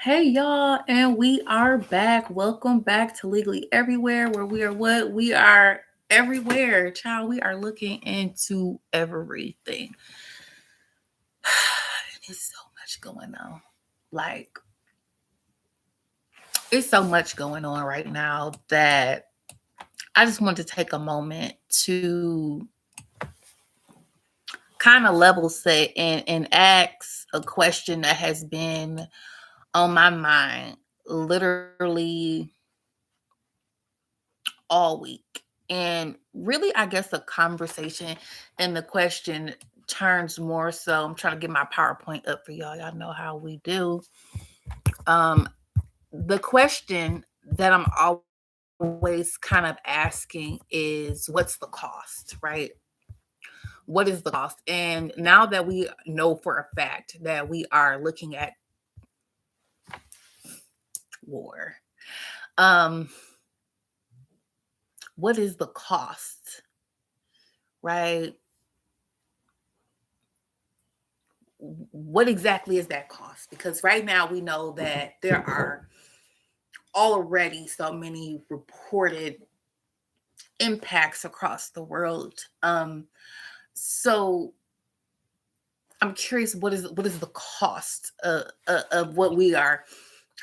Hey y'all, and we are back. Welcome back to Legally Everywhere, where we are what? We are everywhere, child. We are looking into everything. It's so much going on. Like, it's so much going on right now that I just want to take a moment to kind of level set and ask a question that has been on my mind literally all week. And really, I guess the conversation and the question turns more so. I'm trying to get my PowerPoint up for y'all. Y'all know how we do. Um, the question that I'm always kind of asking is what's the cost, right? What is the cost? And now that we know for a fact that we are looking at war, um, what is the cost, right? What exactly is that cost? Because right now we know that there are already so many reported impacts across the world. So I'm curious, what is the cost of what we are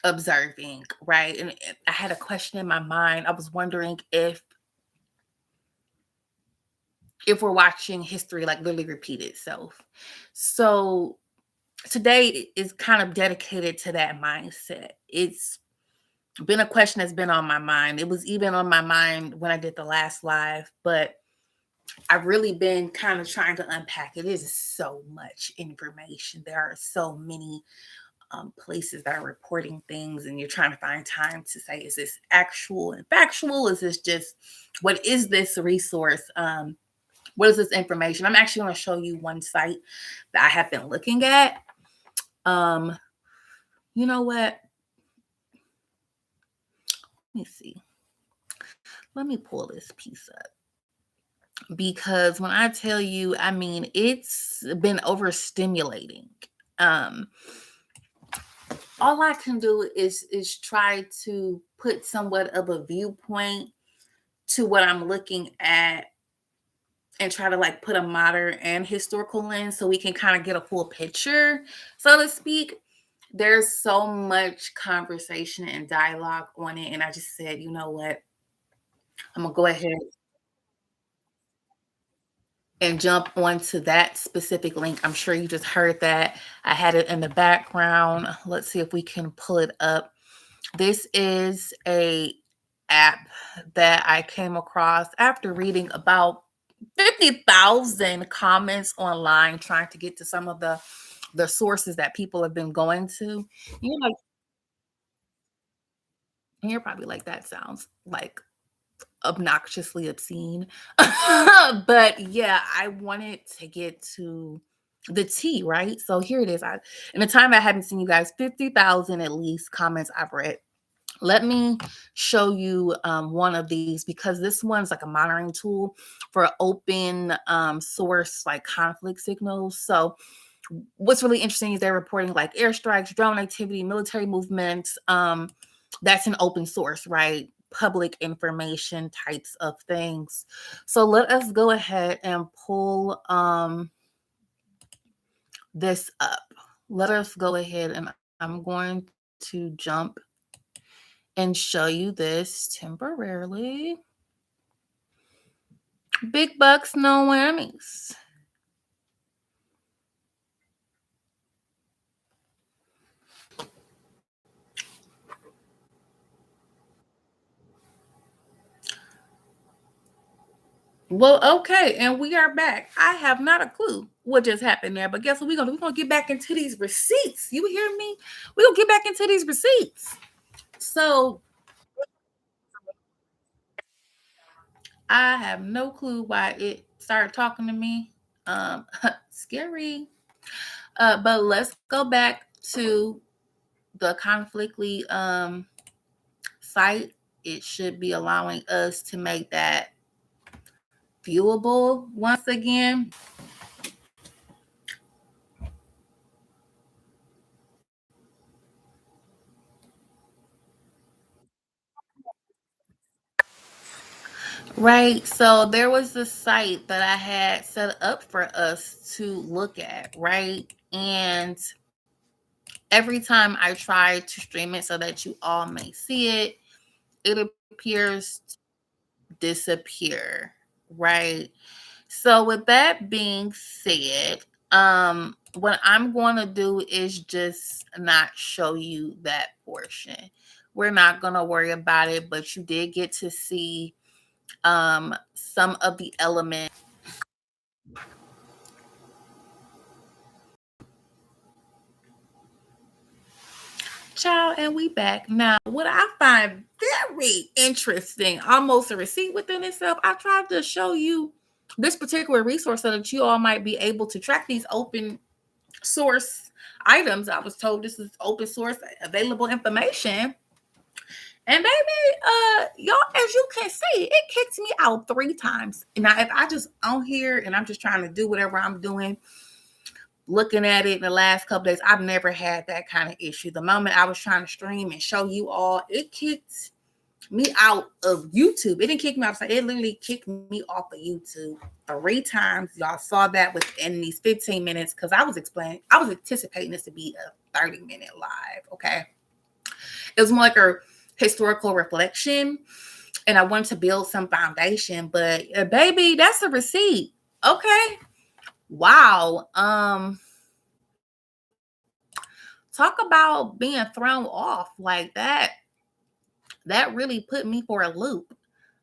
observing, right? And I had a question in my mind. I was wondering if we're watching history like literally repeat itself. So today is kind of dedicated to that mindset. It's been a question that's been on my mind. It was even on my mind when I did the last live, but I've really been kind of trying to unpack it. It is so much information. There are so many places that are reporting things, and you're trying to find time to say, is this actual and factual? Is this just, what is this resource? What is this information? I'm actually going to show you one site that I have been looking at. Um, you know what? Let me see. Let me pull this piece up. Because when I tell you, I mean, it's been overstimulating. Um, all I can do is try to put somewhat of a viewpoint to what I'm looking at and try to like put a modern and historical lens so we can kind of get a full picture, so to speak. There's so much conversation and dialogue on it. And I just said, you know what? I'm gonna go ahead and jump onto that specific link. I'm sure you just heard that. I had it in the background. Let's see if we can pull it up. This is a app that I came across after reading about 50,000 comments online trying to get to some of the sources that people have been going to. You're like, you're probably like, that sounds like obnoxiously obscene. But yeah, I wanted to get to the tea, right? So here it is. In the time I haven't seen, you guys, 50,000 at least comments I've read. Let me show you one of these, because this one's like a monitoring tool for open source like conflict signals. So what's really interesting is they're reporting like airstrikes, drone activity, military movements. That's an open source, right? Public information types of things. So let us go ahead and pull this up. Let us go ahead, and I'm going to jump and show you this temporarily. Big bucks, no whammies. Well, okay, and we are back. I have not a clue what just happened there, but guess what we're gonna do? We're gonna get back into these receipts. You hear me? We're gonna get back into these receipts. So I have no clue why it started talking to me. Scary. But let's go back to the conflictly site. It should be allowing us to make that viewable once again. Right. So there was this site that I had set up for us to look at, right? And every time I try to stream it so that you all may see it, it appears to disappear, right? So with that being said, what I'm going to do is just not show you that portion. We're not going to worry about it, but you did get to see some of the elements. Child, and we back. Now, what I find very interesting, almost a receipt within itself, I tried to show you this particular resource so that you all might be able to track these open source items. I was told this is open source available information. And baby, y'all, as you can see, it kicked me out 3 times. Now, if I just on here and I'm just trying to do whatever I'm doing, looking at it in the last couple days, I've never had that kind of issue. The moment I was trying to stream and show you all, it kicked me out of YouTube. It didn't kick me off. It literally kicked me off of YouTube 3 times. Y'all saw that within these 15 minutes because I was anticipating this to be a 30-minute live. Okay. It was more like a historical reflection and I wanted to build some foundation, but baby, that's a receipt. Okay. Wow. Talk about being thrown off like that. That really put me for a loop.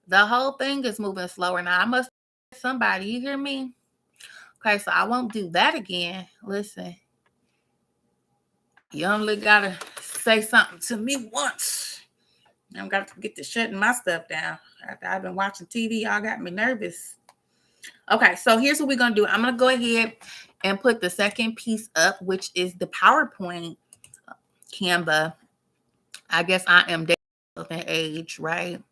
The whole thing is moving slower now. I must somebody, you hear me? Okay, so I won't do that again. Listen, you only gotta say something to me once. I'm got to get to shutting my stuff down. After I've been watching TV, y'all got me nervous. Okay, so here's what we're gonna do. I'm gonna go ahead and put the second piece up, which is the PowerPoint Canva. I guess I am of an age, right?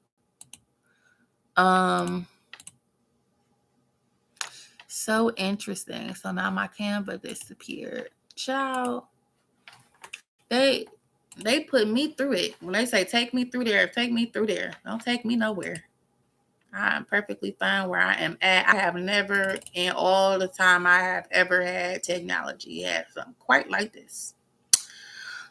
So interesting. So now my Canva disappeared. Child, they put me through it. When they say take me through there, take me through there. Don't take me nowhere. I'm perfectly fine where I am at. I have never, in all the time I have ever had technology, had something quite like this.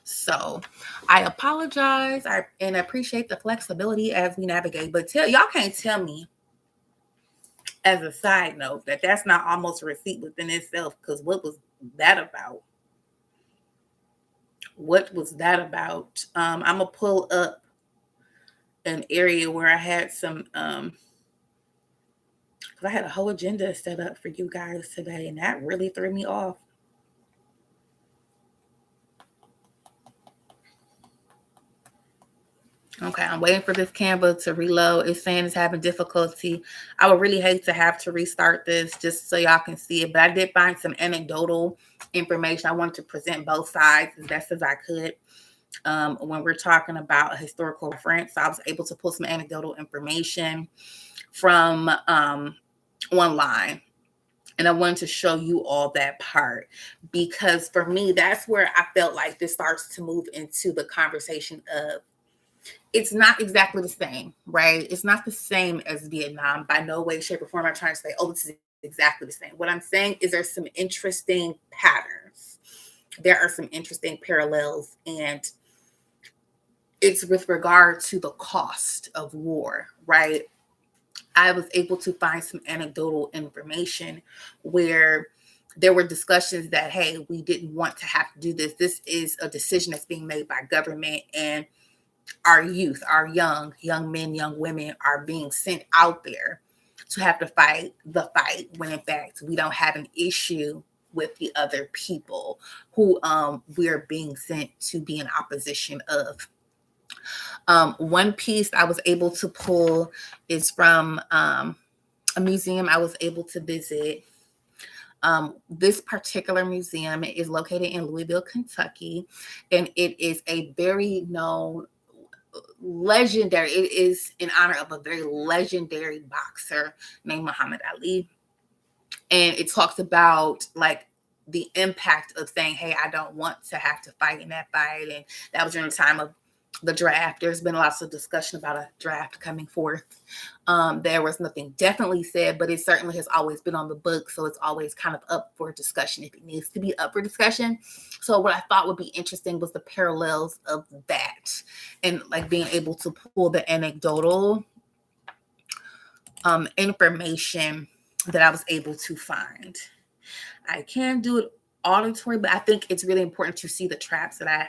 So I apologize and appreciate the flexibility as we navigate. But y'all can't tell me, as a side note, that that's not almost a receipt within itself, because what was that about? What was that about? I'm gonna pull up an area where I had some because I had a whole agenda set up for you guys today, and that really threw me off. Okay, I'm waiting for this Canva to reload. It's saying it's having difficulty. I would really hate to have to restart this just so y'all can see it, but I did find some anecdotal information. I wanted to present both sides as best as I could. When we're talking about a historical reference, so I was able to pull some anecdotal information from online. And I wanted to show you all that part because for me, that's where I felt like this starts to move into the conversation of it's not exactly the same, right? It's not the same as Vietnam by no way, shape, or form. I'm trying to say, oh, this is exactly the same. What I'm saying is there's some interesting patterns. There are some interesting parallels, and it's with regard to the cost of war, right? I was able to find some anecdotal information where there were discussions that, hey, we didn't want to have to do this. This is a decision that's being made by government, and our youth, our young men, young women are being sent out there to have to fight the fight when in fact we don't have an issue with the other people who we're being sent to be in opposition of. One piece I was able to pull is from a museum I was able to visit. This particular museum is located in Louisville, Kentucky, and it is a very known legendary, it is in honor of a very legendary boxer named Muhammad Ali. And it talks about like the impact of saying, hey, I don't want to have to fight in that fight. And that was during the time of the draft. There's been lots of discussion about a draft coming forth. There was nothing definitely said, but it certainly has always been on the book. So it's always kind of up for discussion if it needs to be up for discussion. So what I thought would be interesting was the parallels of that and like being able to pull the anecdotal information that I was able to find. I can do it auditory, but I think it's really important to see the traps that I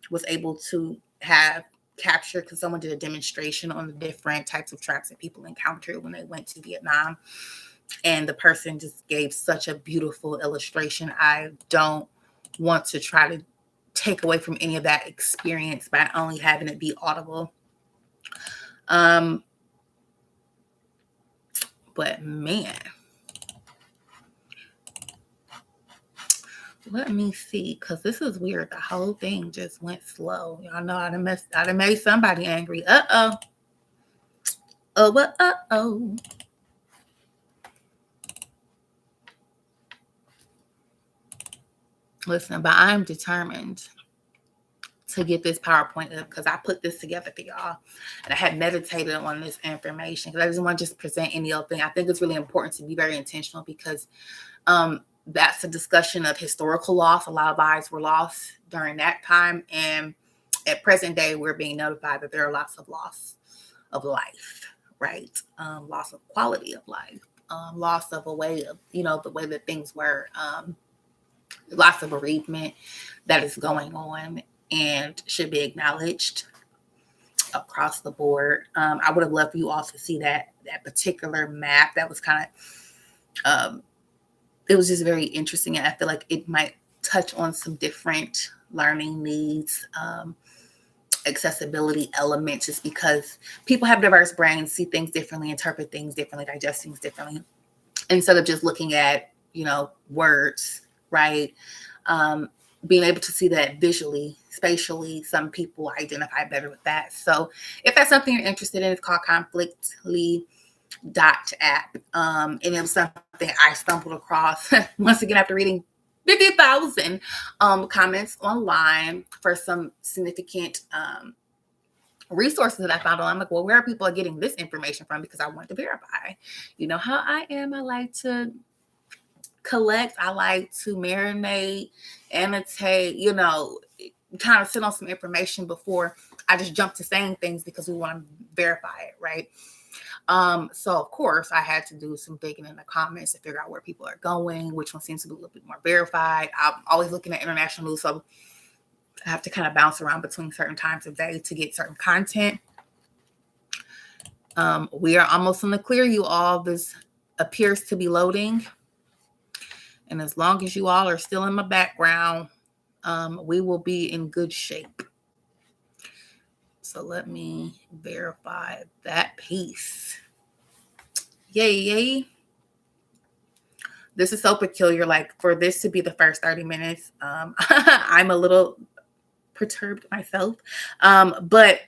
was able to have captured because someone did a demonstration on the different types of traps that people encountered when they went to Vietnam. And the person just gave such a beautiful illustration. I don't want to try to take away from any of that experience by only having it be audible. But man, let me see, because this is weird. The whole thing just went slow. Y'all know I done made somebody angry. Uh-oh. Oh, what? Uh-oh. Listen, but I'm determined to get this PowerPoint up because I put this together for y'all. And I had meditated on this information because I didn't want to just present any old thing. I think it's really important to be very intentional because that's a discussion of historical loss. A lot of lives were lost during that time. And at present day, we're being notified that there are lots of loss of life, right? Loss of quality of life, loss of a way of, the way that things were, lots of bereavement that is going on and should be acknowledged across the board. I would have loved for you all to see that particular map. That was kind of, it was just very interesting. And I feel like it might touch on some different learning needs, accessibility elements, just because people have diverse brains, see things differently, interpret things differently, digest things differently. Instead of just looking at, words, right? Being able to see that visually, spatially, some people identify better with that. So if that's something you're interested in, it's called Conflictly.app. And it was something I stumbled across once again after reading 50,000 comments online for some significant resources that I found on. I'm like, well, where are people getting this information from? Because I want to verify. You know how I am. I like to collect. I like to marinate, annotate, kind of sit on some information before I just jump to saying things because we want to verify it, right? So of course I had to do some digging in the comments to figure out where people are going, which one seems to be a little bit more verified. I'm always looking at international news, so I have to kind of bounce around between certain times of day to get certain content. We are almost in the clear, you all. This appears to be loading. And as long as you all are still in my background, we will be in good shape. So let me verify that piece. Yay. This is so peculiar. Like, for this to be the first 30 minutes, I'm a little perturbed myself. But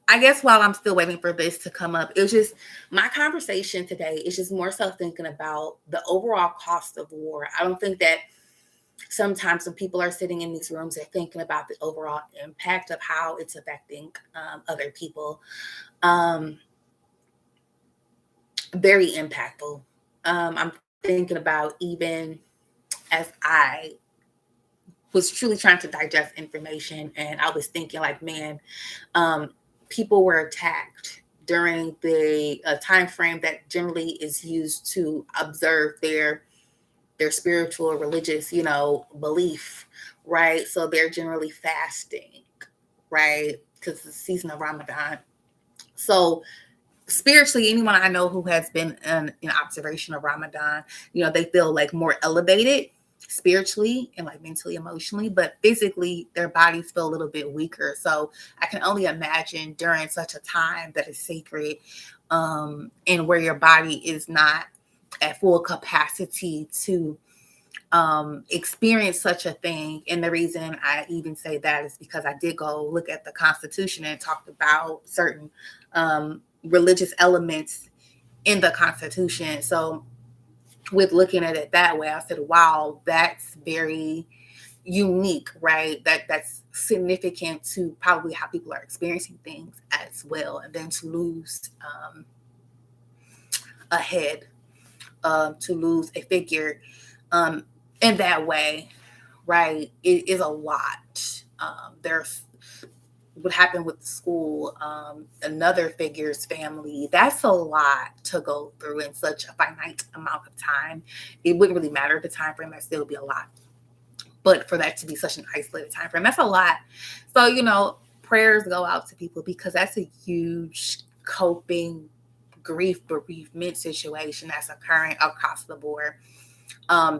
I guess while I'm still waiting for this to come up, it was just my conversation today is just more so thinking about the overall cost of war. I don't think that sometimes when people are sitting in these rooms, they're thinking about the overall impact of how it's affecting other people. Very impactful. I'm thinking about, even as I was truly trying to digest information, and I was thinking like, man, people were attacked during the time frame that generally is used to observe their spiritual or religious, belief, right? So they're generally fasting, right? Because it's the season of Ramadan. So spiritually, anyone I know who has been in observation of Ramadan, they feel like more elevated spiritually and like mentally, emotionally, but physically their bodies feel a little bit weaker. So I can only imagine during such a time that is sacred, and where your body is not at full capacity to experience such a thing. And the reason I even say that is because I did go look at the Constitution and talked about certain religious elements in the Constitution. So with looking at it that way, I said, wow, that's very unique, right? That's significant to probably how people are experiencing things as well. And then to lose a head, to lose a figure in that way, right, it is a lot. There's what happened with the school, another figure's family. That's a lot to go through in such a finite amount of time. It wouldn't really matter the time frame; that still be a lot. But for that to be such an isolated time frame, that's a lot. So prayers go out to people because that's a huge coping grief bereavement situation that's occurring across the board.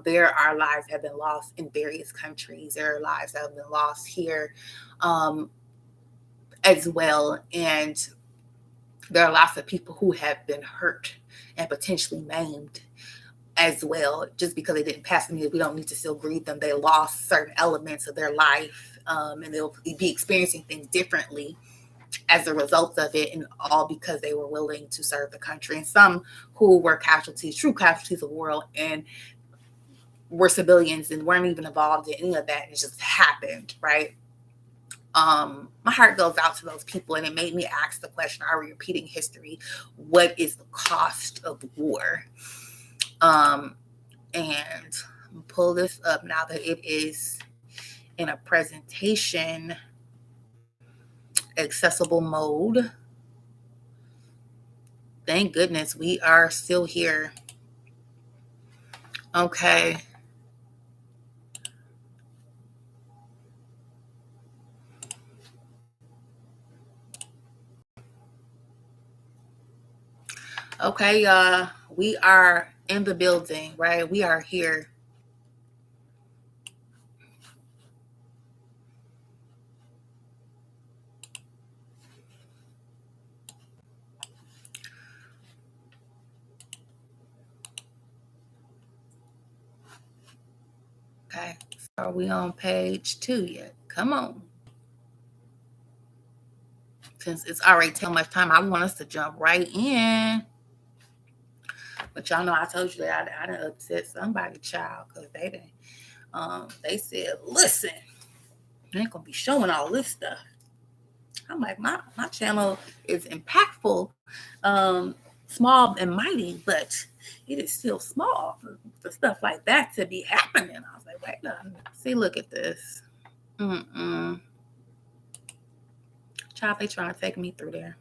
There are lives that have been lost in various countries. There are lives that have been lost here as well. And there are lots of people who have been hurt and potentially maimed as well. Just because they didn't pass them, we don't need to still grieve them. They lost certain elements of their life, and they'll be experiencing things differently as a result of it, and all because they were willing to serve the country. And some who were casualties, true casualties of war, and were civilians and weren't even involved in any of that. It just happened, right? My heart goes out to those people, and it made me ask the question: are we repeating history? What is the cost of war? And pull this up now that it is in a presentation accessible mode. Thank goodness we are still here. Okay. Okay, y'all. We are in the building, right? We are here. Okay. Are we on page 2 yet? Come on. Since it's already too much time, I want us to jump right in. But y'all know I told you that I done upset somebody, child, because they said, listen, you ain't gonna be showing all this stuff. I'm like, my channel is impactful, small and mighty, but it is still small for stuff like that to be happening. I was like, wait, no, see, look at this. Child, they trying to take me through there.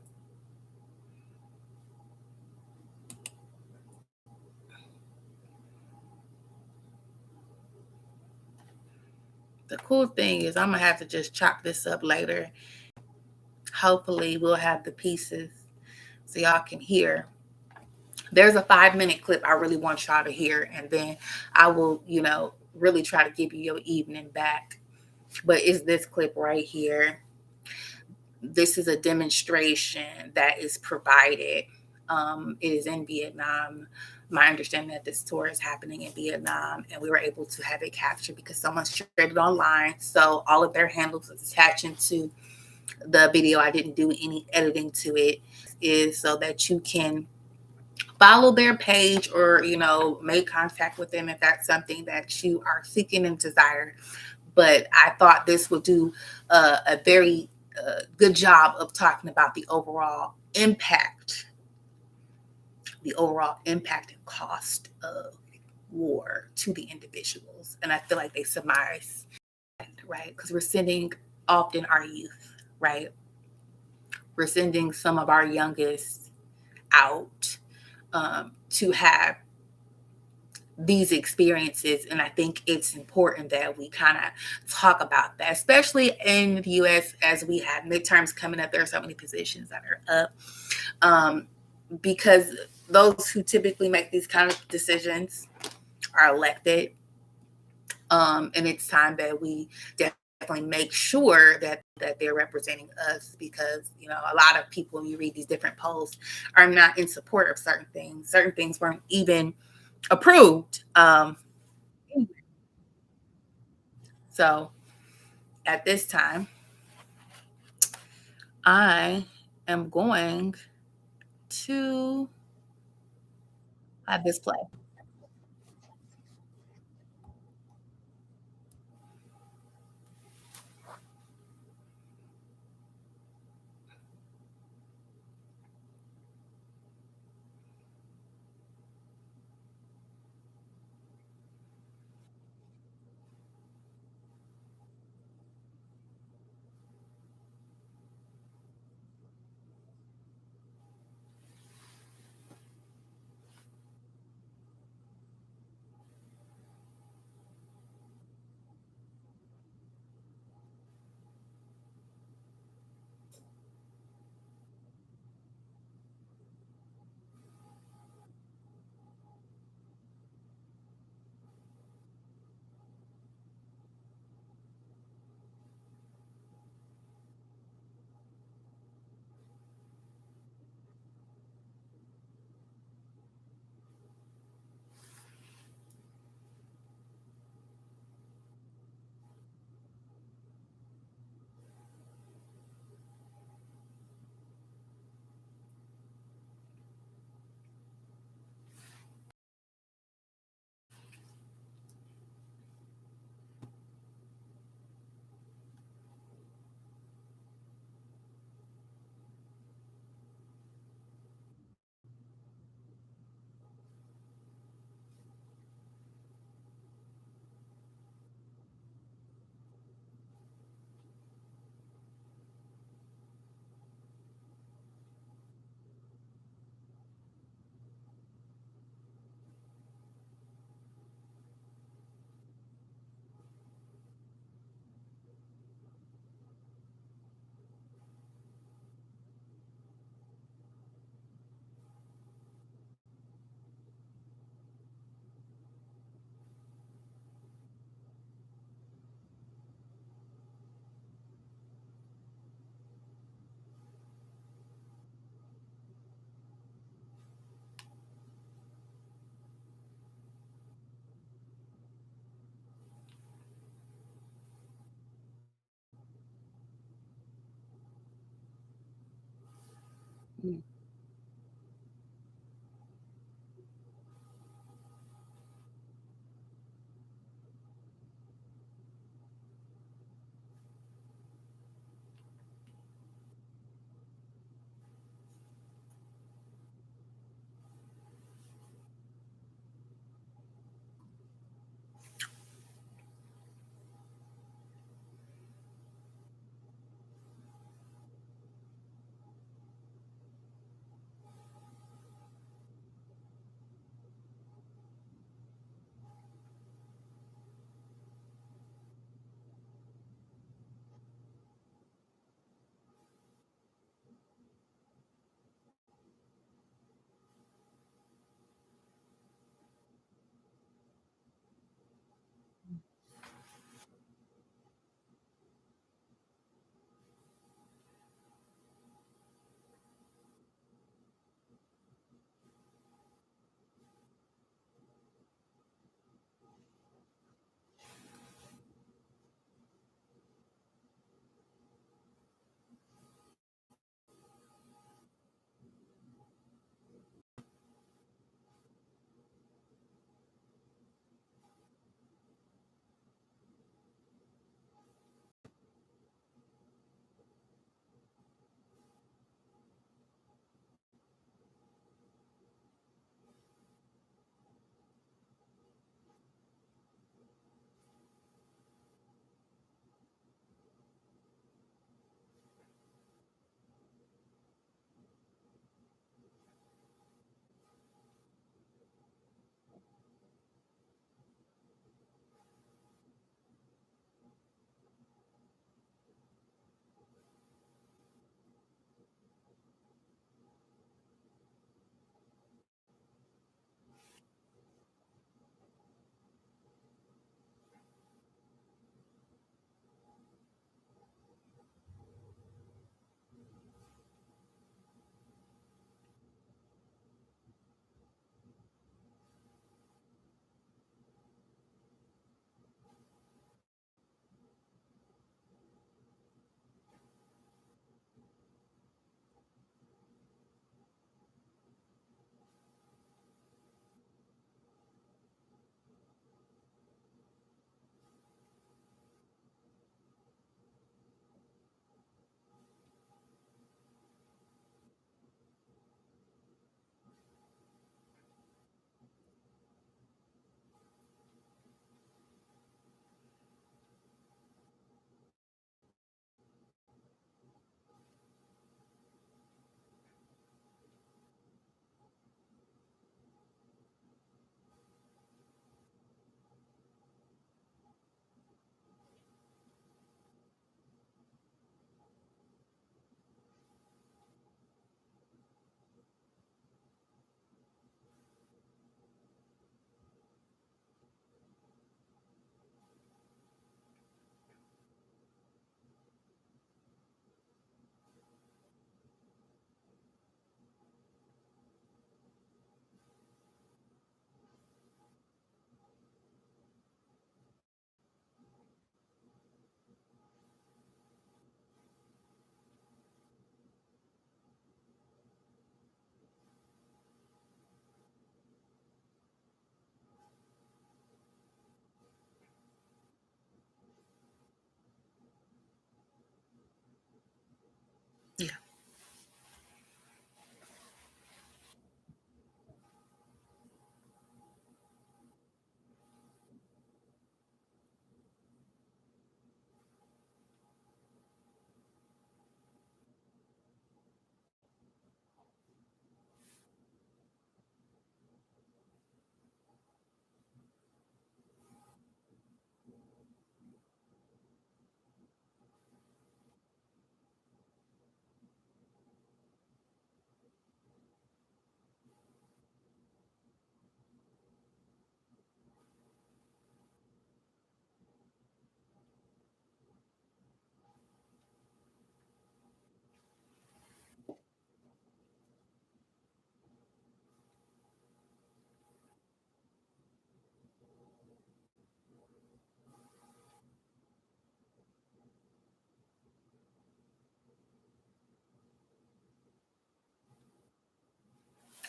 The cool thing is I'm gonna have to just chop this up later. Hopefully we'll have the pieces so y'all can hear. There's a 5-minute clip I really want y'all to hear, and then I will, really try to give you your evening back. But it's this clip right here. This is a demonstration that is provided. It is in Vietnam. My understanding that this tour is happening in Vietnam, and we were able to have it captured because someone shared it online. So all of their handles is attaching to the video. I didn't do any editing to it. Is so that you can follow their page or make contact with them if that's something that you are seeking and desire. But I thought this would do a very good job of talking about the overall impact and cost of war to the individuals. And I feel like they surmise, right? Because we're sending often our youth, right? We're sending some of our youngest out to have these experiences. And I think it's important that we kind of talk about that, especially in the US as we have midterms coming up. There are so many positions that are up because those who typically make these kind of decisions are elected. And it's time that we definitely make sure that they're representing us, because a lot of people, when you read these different polls, are not in support of certain things. Certain things weren't even approved. So at this time, I am going to have this play.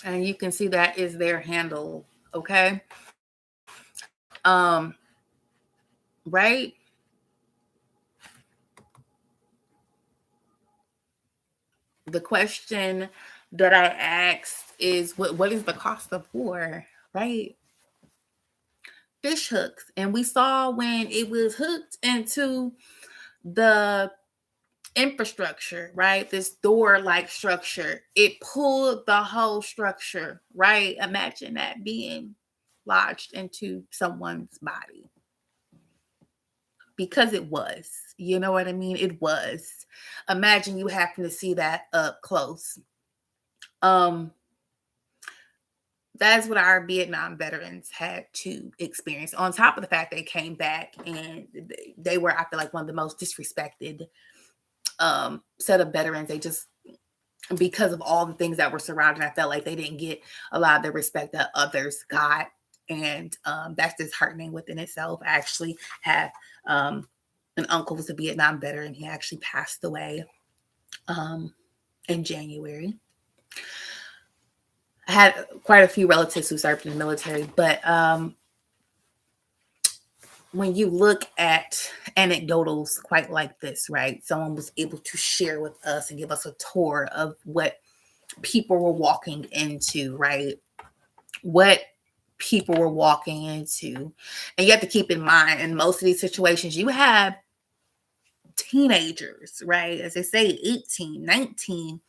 And you can see that is their handle. Okay. Um, right? The question that I asked is what is the cost of war? Right? Fish hooks. And we saw when it was hooked into the infrastructure, right? This door like structure, it pulled the whole structure, right? Imagine that being lodged into someone's body, because it was, you know what I mean? It was. Imagine you happen to see that up close. Um, that's what our Vietnam veterans had to experience. On top of the fact they came back and they were, I feel like, one of the most disrespected set of veterans. They just, because of all the things that were surrounding, I felt like they didn't get a lot of the respect that others got. And that's disheartening within itself. I actually have an uncle who's a Vietnam veteran. He actually passed away in January. I had quite a few relatives who served in the military, but when you look at anecdotals quite like this, right? Someone was able to share with us and give us a tour of what people were walking into, right? What people were walking into. And you have to keep in mind, in most of these situations, you have teenagers, right? As they say, 18, 19,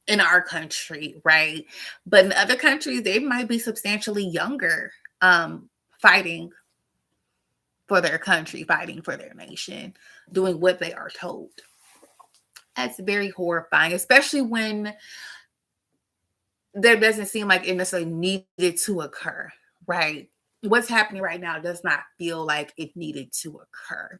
in our country, right? But in other countries, they might be substantially younger, fighting for their country, fighting for their nation, doing what they are told. That's very horrifying, especially when there doesn't seem like it necessarily needed to occur, right? What's happening right now does not feel like it needed to occur.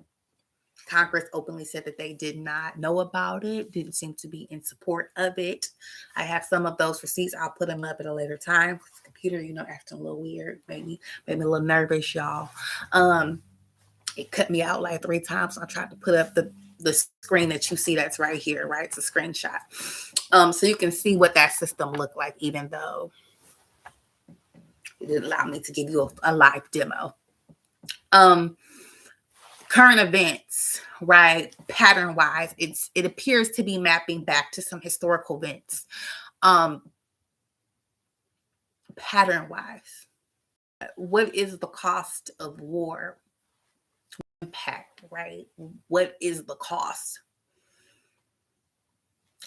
Congress openly said that they did not know about it, didn't seem to be in support of it. I have some of those receipts. I'll put them up at a later time. The computer, acting a little weird, made me a little nervous, y'all. It cut me out like 3 times. So I tried to put up the screen that you see that's right here, right? It's a screenshot. So you can see what that system looked like, even though it didn't allow me to give you a live demo. Current events, right? Pattern wise, it appears to be mapping back to some historical events. Pattern wise, what is the cost of war? Impact, right? What is the cost?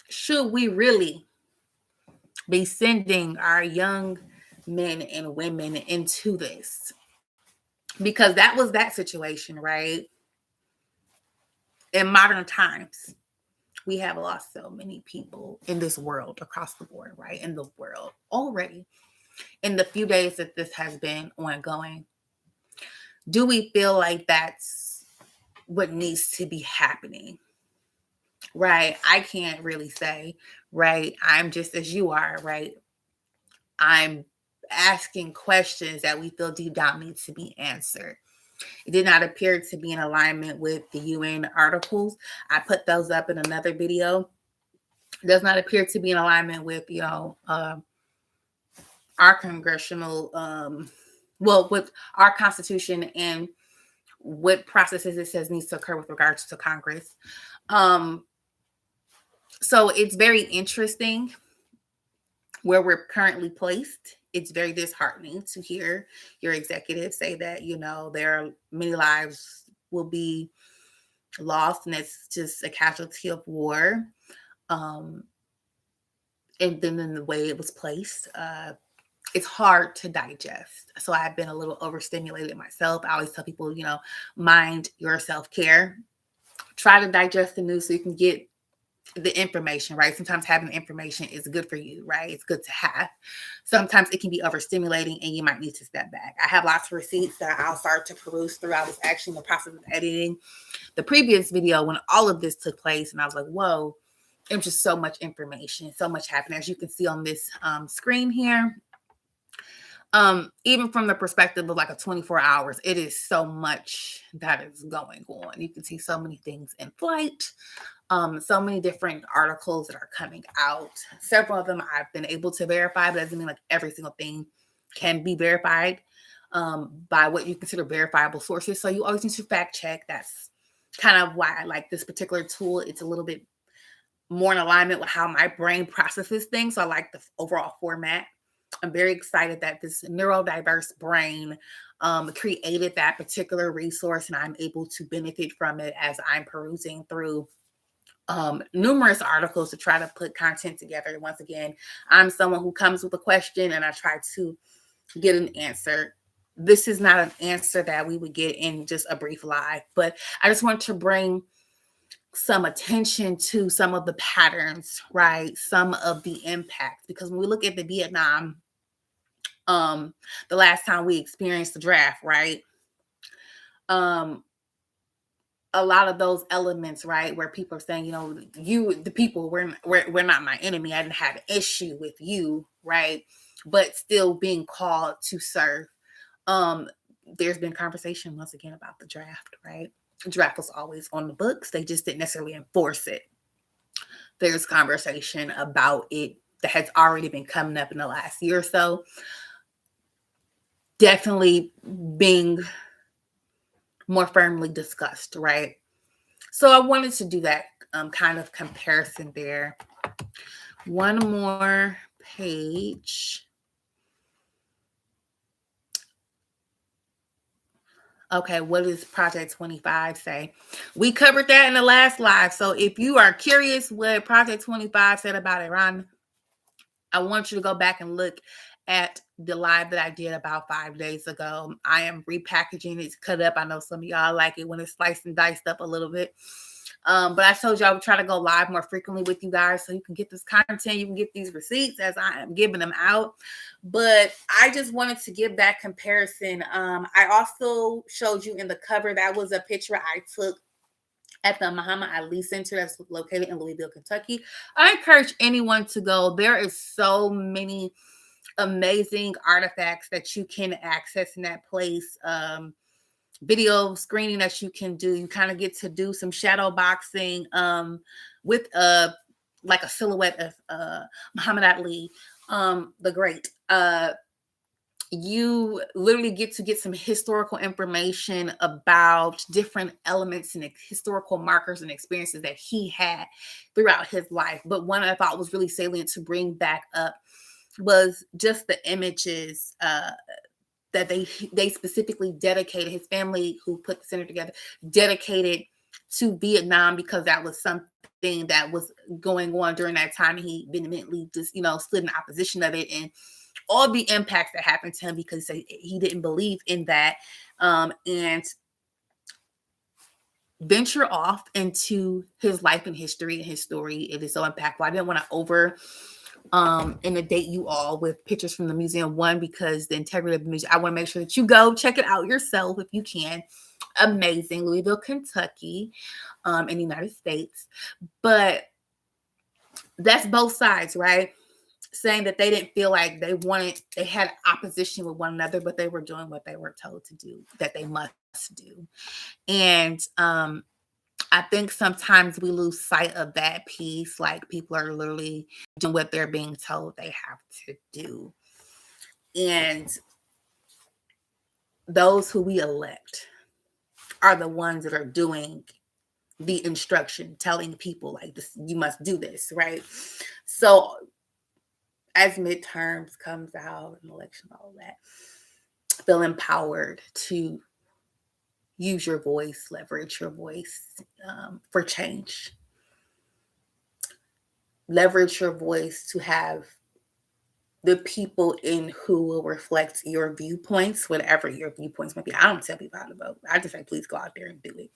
Should we really be sending our young men and women into this? Because that was that situation, right? In modern times, we have lost so many people in this world, across the board, right? In the world already. In the few days that this has been ongoing, do we feel like that's what needs to be happening? Right? I can't really say, right? I'm just as you are, right? I'm asking questions that we feel deep down needs to be answered. It did not appear to be in alignment with the UN articles. I put those up in another video. It does not appear to be in alignment with, our congressional, with our constitution and what processes it says needs to occur with regards to Congress. So it's very interesting where we're currently placed. It's very disheartening to hear your executives say that, there are many lives will be lost and it's just a casualty of war. And then in the way it was placed, it's hard to digest. So I've been a little overstimulated myself. I always tell people, mind your self-care. Try to digest the news so you can get the information, right? Sometimes having the information is good for you, right? It's good to have. Sometimes it can be overstimulating and you might need to step back. I have lots of receipts that I'll start to peruse through. I was actually in the process of editing the previous video when all of this took place. And I was like, whoa, it was just so much information, so much happening. As you can see on this screen here, even from the perspective of like a 24 hours, it is so much that is going on. You can see so many things in flight. So many different articles that are coming out. Several of them I've been able to verify, but it doesn't mean like every single thing can be verified by what you consider verifiable sources. So you always need to fact check. That's kind of why I like this particular tool. It's a little bit more in alignment with how my brain processes things. So I like the overall format. I'm very excited that this neurodiverse brain created that particular resource, and I'm able to benefit from it as I'm perusing through numerous articles to try to put content together. Once again, I'm someone who comes with a question and I try to get an answer. This is not an answer that we would get in just a brief live, but I just want to bring some attention to some of the patterns, right? Some of the impacts, because when we look at the Vietnam, the last time we experienced the draft, right? Um, a lot of those elements, right, where people are saying, you, the people, we're not my enemy. I didn't have an issue with you, right? But still being called to serve. Um, there's been conversation once again about the draft, right? The draft was always on the books. They just didn't necessarily enforce it. There's conversation about it that has already been coming up in the last year or so. Definitely being more firmly discussed, right? So I wanted to do that kind of comparison there. One more page. Okay, what does Project 25 say? We covered that in the last live. So if you are curious what Project 25 said about Iran, I want you to go back and look at the live that I did about 5 days ago. I am repackaging it, cut up. I know some of y'all like it when it's sliced and diced up a little bit. But I told you I would try to go live more frequently with you guys so you can get this content, you can get these receipts as I am giving them out. But I just wanted to give that comparison. I also showed you in the cover, that was a picture I took at the Muhammad Ali Center that's located in Louisville, Kentucky. I encourage anyone to go. There is so many amazing artifacts that you can access in that place. Video screening that you can do. You kind of get to do some shadow boxing with like a silhouette of Muhammad Ali, the great. You literally get to get some historical information about different elements and historical markers and experiences that he had throughout his life. But one I thought was really salient to bring back up was just the images that they specifically dedicated, his family who put the center together, dedicated to Vietnam, because that was something that was going on during that time. He vehemently just, stood in opposition of it, and all the impacts that happened to him because he didn't believe in that. And venture off into his life and history and his story. It is so impactful. I didn't want to inundate you all with pictures from the museum. One, because the integrity of the museum, I want to make sure that you go check it out yourself if you can. Amazing. Louisville, Kentucky, in the United States. But that's both sides, right? Saying that they didn't feel like they had opposition with one another, but they were doing what they were told to do, that they must do. And I think sometimes we lose sight of that piece. Like, people are literally doing what they're being told they have to do. And those who we elect are the ones that are doing the instruction, telling people like this, you must do this, right? So as midterms comes out and election, all that, feel empowered to use your voice, leverage your voice for change. Leverage your voice to have the people in who will reflect your viewpoints, whatever your viewpoints might be. I don't tell people how to vote. I just say, please go out there and do it.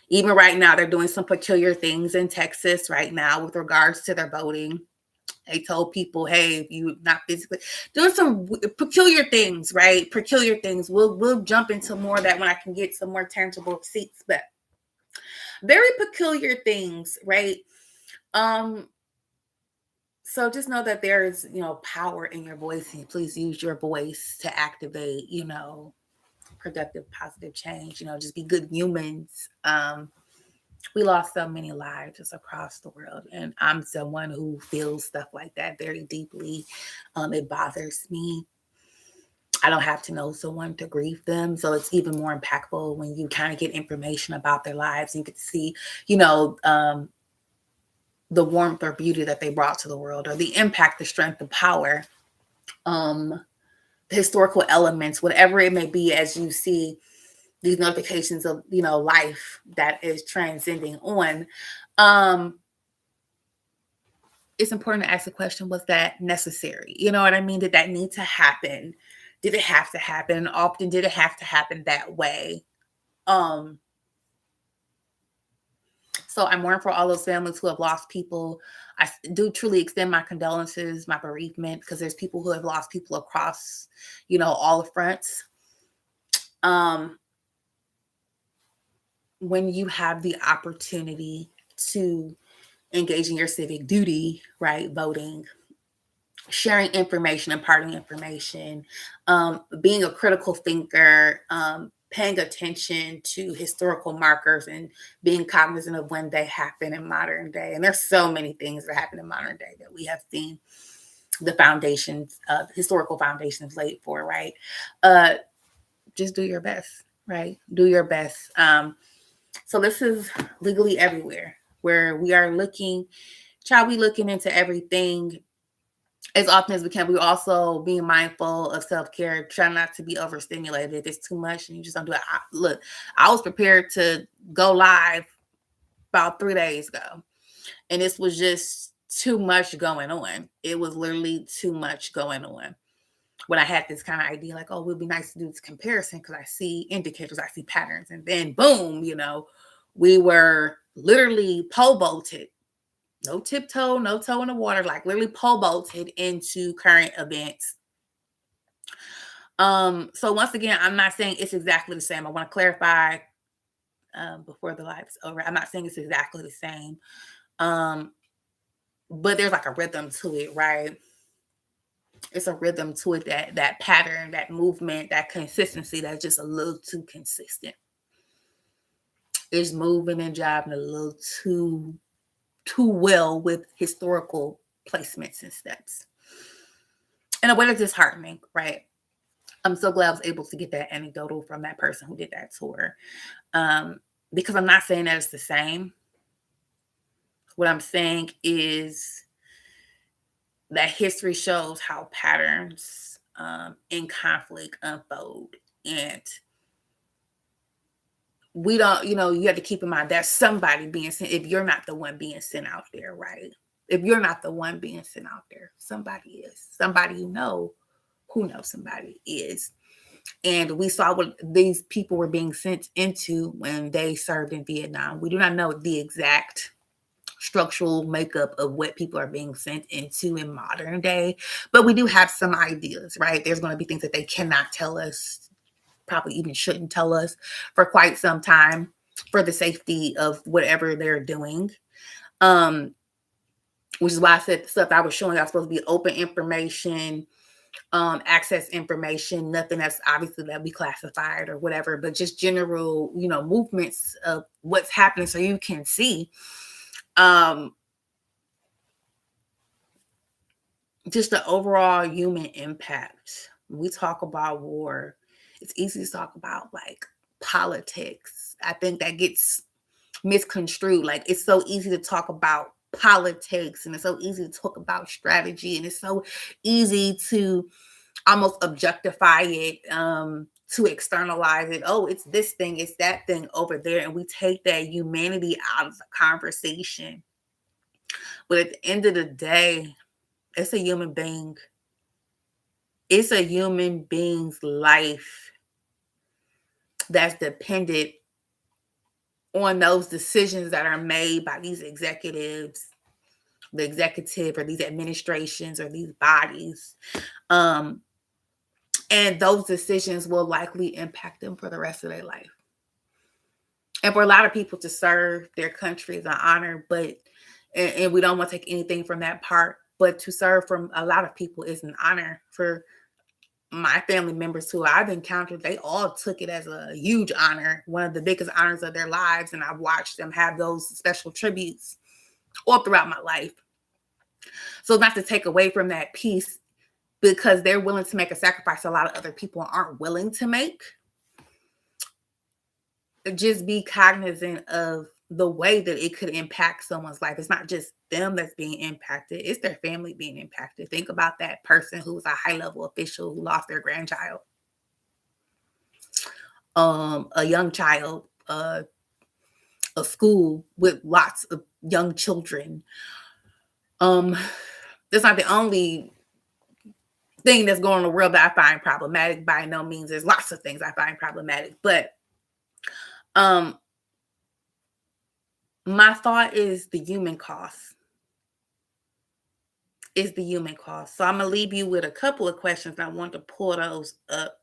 Even right now, they're doing some peculiar things in Texas right now with regards to their voting. They told people, hey, if you're not physically doing some peculiar things, right? Peculiar things. We'll jump into more of that when I can get some more tangible receipts, but very peculiar things, right? So just know that there is, power in your voice, and please use your voice to activate, productive, positive change. Just be good humans. We lost so many lives just across the world. And I'm someone who feels stuff like that very deeply. It bothers me. I don't have to know someone to grieve them. So it's even more impactful when you kind of get information about their lives and you get to see, you know, the warmth or beauty that they brought to the world, or the impact, the strength, the power, um, the historical elements, whatever it may be, as you see these notifications of, you know, life that is transcending on. Um, it's important to ask the question, was that necessary? You know what I mean? Did that need to happen? Did it have to happen? And often did it have to happen that way? Um, so I mourn for all those families who have lost people. I do truly extend my condolences, my bereavement, because there's people who have lost people across, you know, all the fronts. Um, when you have the opportunity to engage in your civic duty, right? Voting, sharing information, imparting information, being a critical thinker, paying attention to historical markers and being cognizant of when they happen in modern day. And there's so many things that happen in modern day that we have seen the foundations, historical foundations laid for, right? Uh, just do your best, right? Do your best. So this is legally everywhere, where we are looking, child, we looking into everything as often as we can. We're also being mindful of self-care, try not to be overstimulated. If it's too much and you just don't do it. Look, I was prepared to go live about 3 days ago, and this was just too much going on. It was literally too much going on. When I had this kind of idea, like, oh, it would be nice to do this comparison because I see indicators, I see patterns, and then boom, you know, we were literally pole bolted, no tiptoe, no toe in the water, like literally pole bolted into current events. So once again, I'm not saying it's exactly the same. I want to clarify before the live is over. I'm not saying it's exactly the same. Um, but there's like a rhythm to it, right? It's a rhythm to it, that pattern, that movement, that consistency that's just a little too consistent. It's moving and jiving a little too well with historical placements and steps. In a way that's disheartening, right? I'm so glad I was able to get that anecdotal from that person who did that tour. Because I'm not saying that it's the same. What I'm saying is that history shows how patterns in conflict unfold. And we don't, you know, you have to keep in mind there's somebody being sent. If you're not the one being sent out there, right? If you're not the one being sent out there, somebody is. Somebody you know who knows somebody is. And we saw what these people were being sent into when they served in Vietnam. We do not know the exact structural makeup of what people are being sent into in modern day, but we do have some ideas, right? There's going to be things that they cannot tell us, probably even shouldn't tell us for quite some time for the safety of whatever they're doing. Um, which is why I said the stuff I was showing, I was supposed to be open information, access information, nothing that's obviously that be classified or whatever, but just general, you know, movements of what's happening so you can see. Um, just the overall human impact. When we talk about war, it's easy to talk about like politics. I think that gets misconstrued. Like it's so easy to talk about politics and it's so easy to talk about strategy and it's so easy to almost objectify it, to externalize it. Oh, it's this thing, it's that thing over there. And we take that humanity out of the conversation. But at the end of the day, it's a human being. It's a human being's life that's dependent on those decisions that are made by these executives, the executive or these administrations or these bodies. Um, and those decisions will likely impact them for the rest of their life. And for a lot of people to serve their country is an honor, but and we don't want to take anything from that part, but to serve from a lot of people is an honor. For my family members who I've encountered, they all took it as a huge honor, one of the biggest honors of their lives. And I've watched them have those special tributes all throughout my life. So not to take away from that piece, because they're willing to make a sacrifice a lot of other people aren't willing to make. Just be cognizant of the way that it could impact someone's life. It's not just them that's being impacted, it's their family being impacted. Think about that person who's a high-level official who lost their grandchild, a young child, a school with lots of young children. That's not the only thing that's going on in the world that I find problematic. By no means. There's lots of things I find problematic, but my thought is the human cost. Is the human cost. So I'm gonna leave you with a couple of questions. I want to pull those up.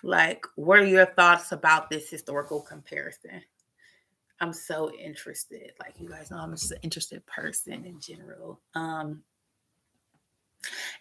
Like, what are your thoughts about this historical comparison? I'm so interested. Like, you guys know, I'm just an interested person in general. And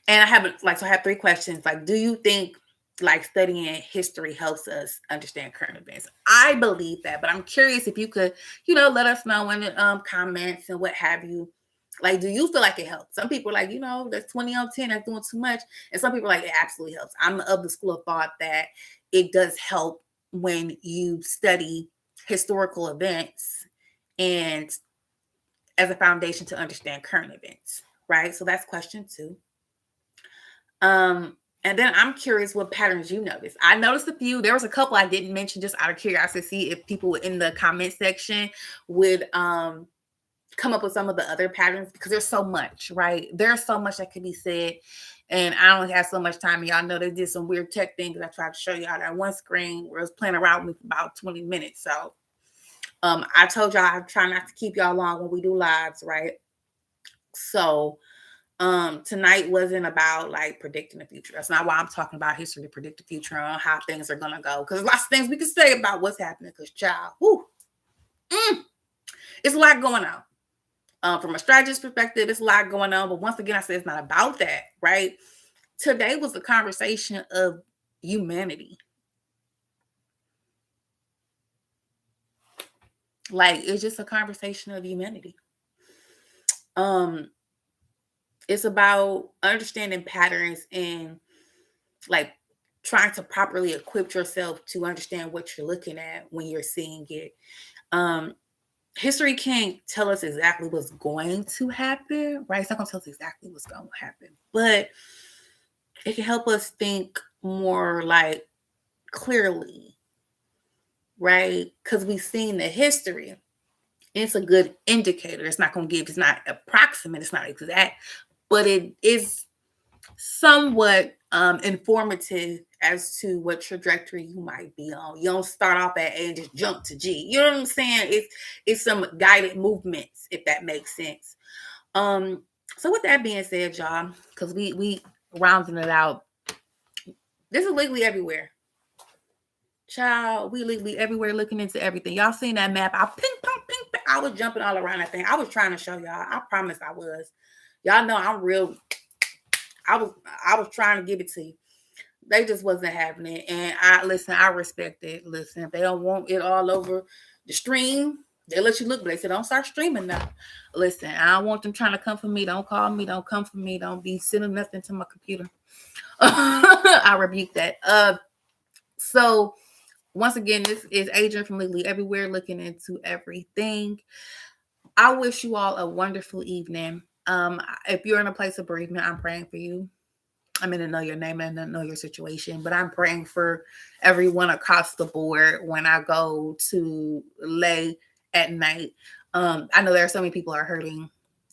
I have 3 questions. Like, do you think like studying history helps us understand current events? I believe that, but I'm curious if you could, let us know in the comments and what have you. Like, do you feel like it helps? Some people are like, that's 20 on 10, that's doing too much. And some people are like, it absolutely helps. I'm of the school of thought that it does help when you study historical events and as a foundation to understand current events, right? So that's question 2. And then I'm curious what patterns you notice. I noticed a few. There was a couple I didn't mention just out of curiosity, see if people in the comment section would come up with some of the other patterns, because there's so much, right? There's so much that could be said. And I only have so much time. And y'all know they did some weird tech things. I tried to show y'all that one screen where I was playing around with me for about 20 minutes. So I told y'all I try not to keep y'all long when we do lives, right? So tonight wasn't about like predicting the future. That's not why I'm talking about history to predict the future on how things are gonna go. Because there's lots of things we can say about what's happening. Because child, it's a lot going on. From a strategist perspective, it's a lot going on. But once again, I said it's not about that, right? Today was a conversation of humanity. Like, it's just a conversation of humanity. It's about understanding patterns and like trying to properly equip yourself to understand what you're looking at when you're seeing it. History can't tell us exactly what's going to happen, right? It's not going to tell us exactly what's going to happen, but it can help us think more like clearly, right? Because we've seen the history. It's a good indicator. It's not approximate, it's not exact, but it is somewhat informative as to what trajectory you might be on. You don't start off at A and just jump to G. You know what I'm saying? It's some guided movements, if that makes sense. So with that being said, y'all, because we rounding it out, this is Legally Everywhere. Child, we legally everywhere, looking into everything. Y'all seen that map? I I was jumping all around that thing. I was trying to show y'all. I promise I was. Y'all know I'm real. I was trying to give it to you. They just wasn't happening. And I respect it. Listen, if they don't want it all over the stream, they let you look, but they said, don't start streaming now. Listen, I don't want them trying to come for me. Don't call me. Don't come for me. Don't be sending nothing to my computer. I rebuke that. So once again, this is Adrian from Legally Everywhere, looking into everything. I wish you all a wonderful evening. If you're in a place of bereavement, I'm praying for you. I mean, to know your name and to know your situation, but I'm praying for everyone across the board when I go to lay at night. I know there are so many people are hurting,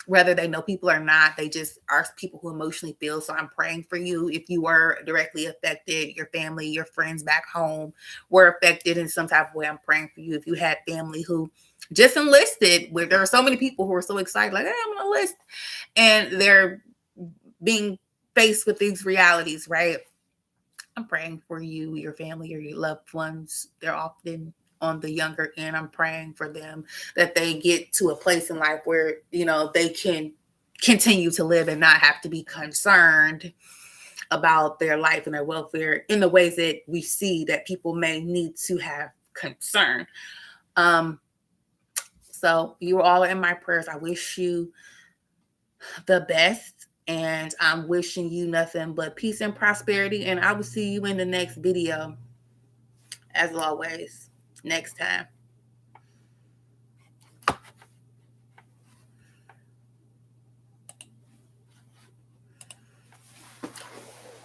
whether they know people or not. They just are people who emotionally feel. So I'm praying for you. If you were directly affected, your family, your friends back home were affected in some type of way, I'm praying for you. If you had family who just enlisted, where there are so many people who are so excited, like, hey, I'm gonna enlist, and they're being faced with these realities, right? I'm praying for you, your family, or your loved ones. They're often on the younger end. I'm praying for them that they get to a place in life where, they can continue to live and not have to be concerned about their life and their welfare in the ways that we see that people may need to have concern. So you all are in my prayers. I wish you the best, and I'm wishing you nothing but peace and prosperity. And I will see you in the next video, as always, next time.